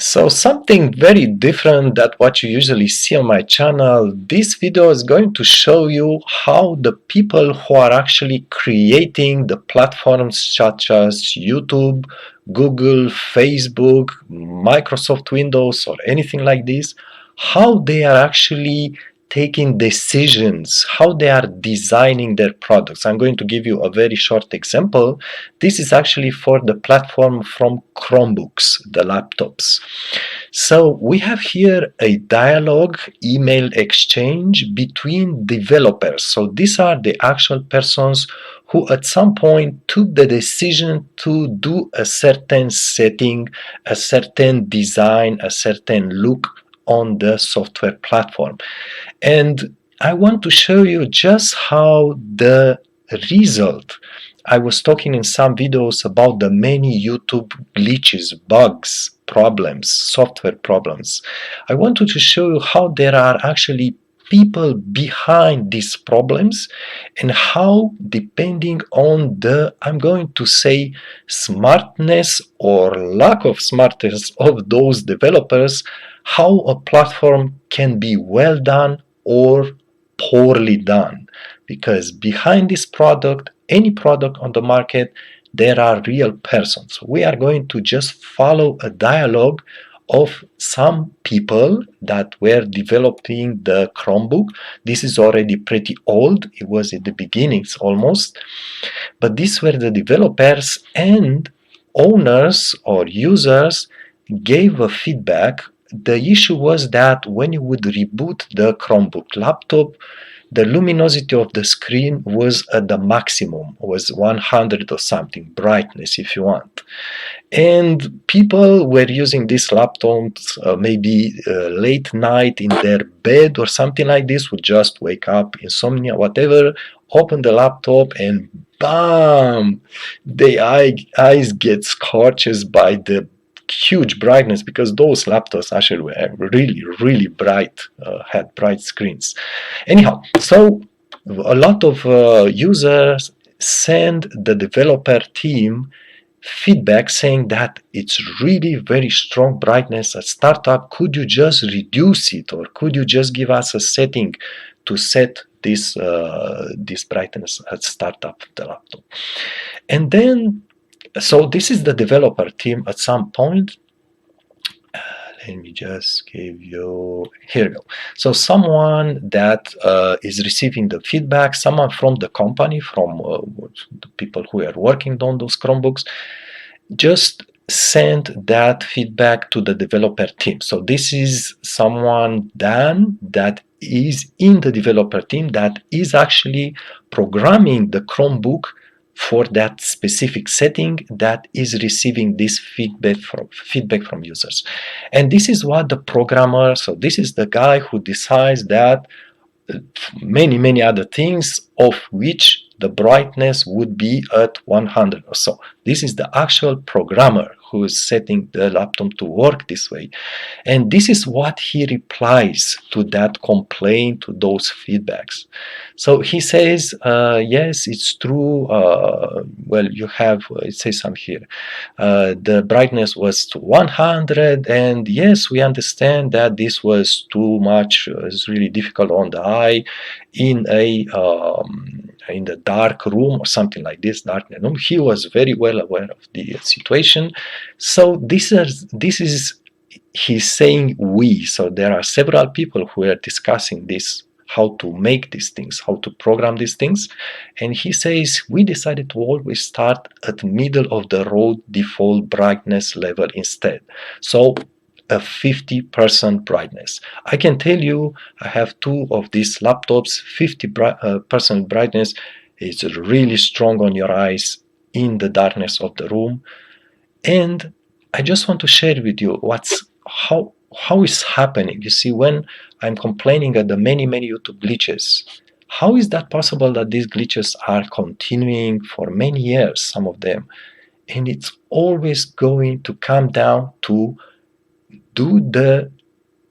So something very different than what you usually see on my channel. This video is going to show you how the people who are actually creating the platforms such as YouTube, Google, Facebook, Microsoft Windows or anything like this, how they are actually taking decisions, how they are designing their products. I'm going to give you a very short example. This is actually for the platform from Chromebooks, the laptops. So we have here a dialogue email exchange between developers. So these are the actual persons who at some point took the decision to do a certain setting, a certain design, a certain look on the software platform. And I want to show you just how the result. I was talking in some videos about the many YouTube glitches, bugs, problems, software problems. I wanted to show you how there are actually people behind these problems and how, depending on the, I'm going to say, smartness or lack of smartness of those developers, how a platform can be well done or poorly done. Because behind this product, any product on the market, there are real persons. We are going to just follow a dialogue of some people that were developing the Chromebook. This is already pretty old. It was at the beginnings almost. But these were the developers, and owners or users gave a feedback. The issue was that when you would reboot the Chromebook laptop, the luminosity of the screen was at the maximum, was 100 or something, brightness if you want. And people were using these laptops maybe late night in their bed or something like this, would just wake up, insomnia, whatever, open the laptop and bam, the eyes get scorched by the huge brightness, because those laptops actually were really bright, had bright screens. Anyhow, so a lot of users send the developer team feedback saying that it's really very strong brightness at startup. Could you just reduce it, or could you just give us a setting to set this brightness at startup of the laptop? And then, so this is the developer team at some point. Let me just give you, here we go. So someone that is receiving the feedback, someone from the company, from the people who are working on those Chromebooks, just send that feedback to the developer team. So this is someone, Dan, that is in the developer team that is actually programming the Chromebook for that specific setting, that is receiving this feedback from users. And this is what the programmer, so this is the guy who decides that many other things, of which the brightness would be at 100 or so. This is the actual programmer who is setting the laptop to work this way. And this is what he replies to that complaint, to those feedbacks. So he says, yes, it's true. Well, you have, it says some here. The brightness was to 100, and yes, we understand that this was too much. It's really difficult on the eye in the dark room or something like this, dark room. He was very well aware of the situation. So this is he's saying we. So there are several people who are discussing this, how to make these things, how to program these things. And he says, we decided to always start at middle of the road default brightness level instead. So a 50% brightness. I can tell you, I have two of these laptops. 50% brightness is really strong on your eyes in the darkness of the room. And I just want to share with you how is happening. You see, when I'm complaining at the many YouTube glitches, how is that possible that these glitches are continuing for many years, some of them? And it's always going to come down to, do the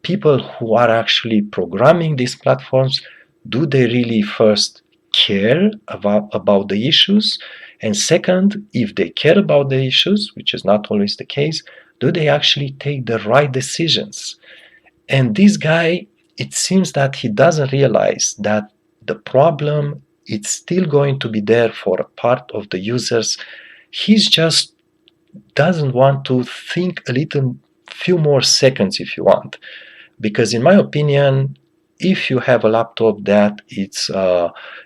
people who are actually programming these platforms, do they really first care about the issues? And second, if they care about the issues, which is not always the case, Do they actually take the right decisions? And this guy, it seems that he doesn't realize that the problem it's still going to be there for a part of the users. He's just doesn't want to think a little few more seconds, if you want, because in my opinion, if you have a laptop that it's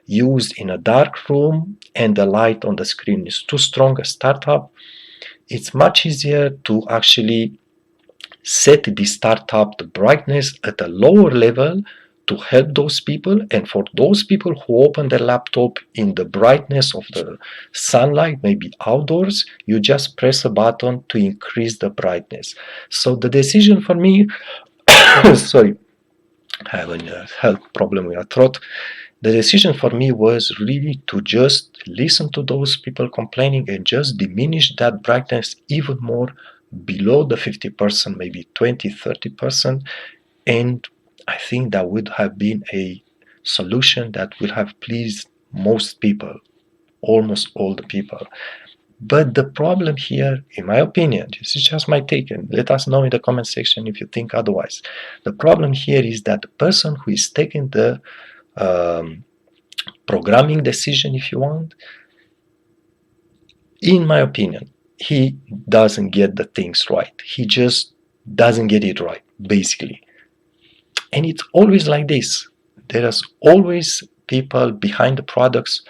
used in a dark room and the light on the screen is too strong a startup, it's much easier to actually set the startup the brightness at a lower level to help those people. And for those people who open their laptop in the brightness of the sunlight, maybe outdoors, you just press a button to increase the brightness. So the decision for me, sorry, I have a health problem with my throat. The decision for me was really to just listen to those people complaining and just diminish that brightness even more below the 50%, maybe 20-30%. And I think that would have been a solution that would have pleased most people, almost all the people. But the problem here, in my opinion, this is just my take, and let us know in the comment section if you think otherwise. The problem here is that the person who is taking the programming decision, if you want, in my opinion, he doesn't get the things right. He just doesn't get it right, basically. And it's always like this. There is always people behind the products.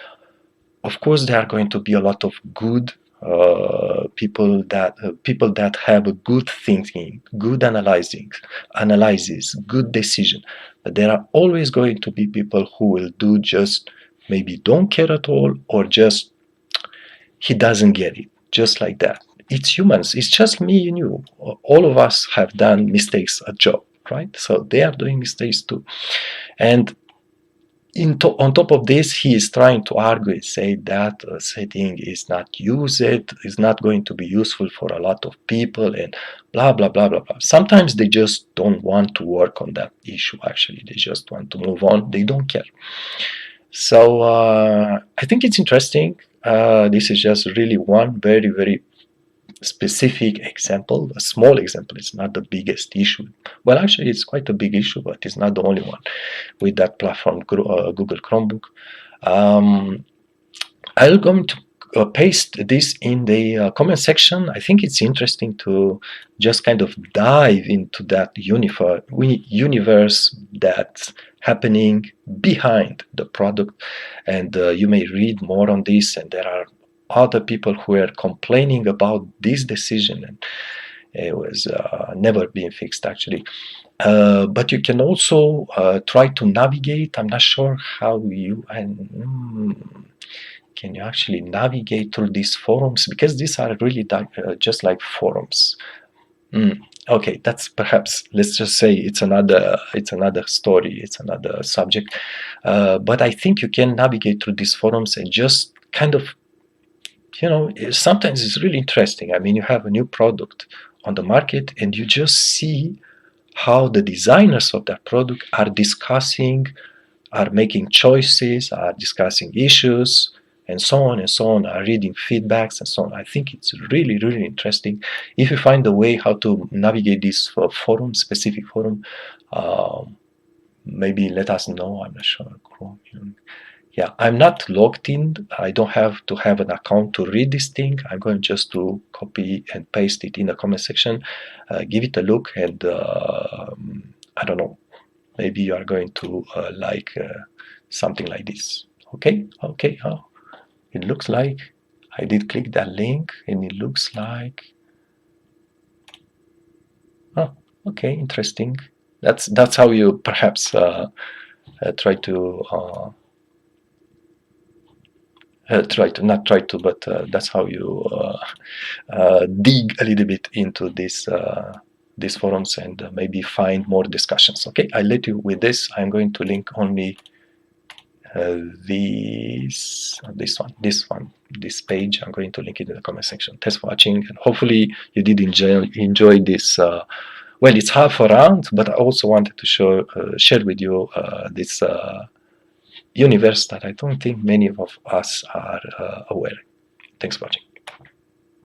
Of course, there are going to be a lot of good people that have a good thinking, good analysis, good decision. But there are always going to be people who will do just maybe don't care at all, or just he doesn't get it, just like that. It's humans. It's just me and you. All of us have done mistakes at job, right? So they are doing mistakes too. And on top of this, he is trying to argue and say that setting is not used, is not going to be useful for a lot of people, and blah, blah, blah, blah, blah. Sometimes they just don't want to work on that issue, actually. They just want to move on. They don't care. So I think it's interesting. This is just really one very, very specific example, a small example. It's not the biggest issue. Well, actually, it's quite a big issue, but it's not the only one with that platform, Google Chromebook. I'm going to paste this in the comment section. I think it's interesting to just kind of dive into that universe that's happening behind the product, and you may read more on this, and there are other people who are complaining about this decision, and it was never being fixed, actually. But you can also try to navigate. I'm not sure how you can you actually navigate through these forums, because these are really just like forums. Okay, that's perhaps, let's just say it's another story, it's another subject. But I think you can navigate through these forums and just kind of, sometimes it's really interesting. I mean, you have a new product on the market and you just see how the designers of that product are discussing, are making choices, are discussing issues, and so on, are reading feedbacks and so on. I think it's really, really interesting. If you find a way how to navigate this forum, specific forum, maybe let us know. I'm not sure. Yeah, I'm not logged in. I don't have to have an account to read this thing. I'm going just to copy and paste it in the comment section. Give it a look, and I don't know, maybe you are going to like something like this. Okay. It looks like I did click that link, and it looks like, oh, okay, interesting. That's how you perhaps try to that's how you dig a little bit into these forums, and maybe find more discussions. Okay, I'll let you with this. I'm going to link only this page. I'm going to link it in the comment section. Thanks for watching, and hopefully you did enjoy this. Well, it's half a round, but I also wanted to share with you this universe that I don't think many of us are aware. Thanks for watching.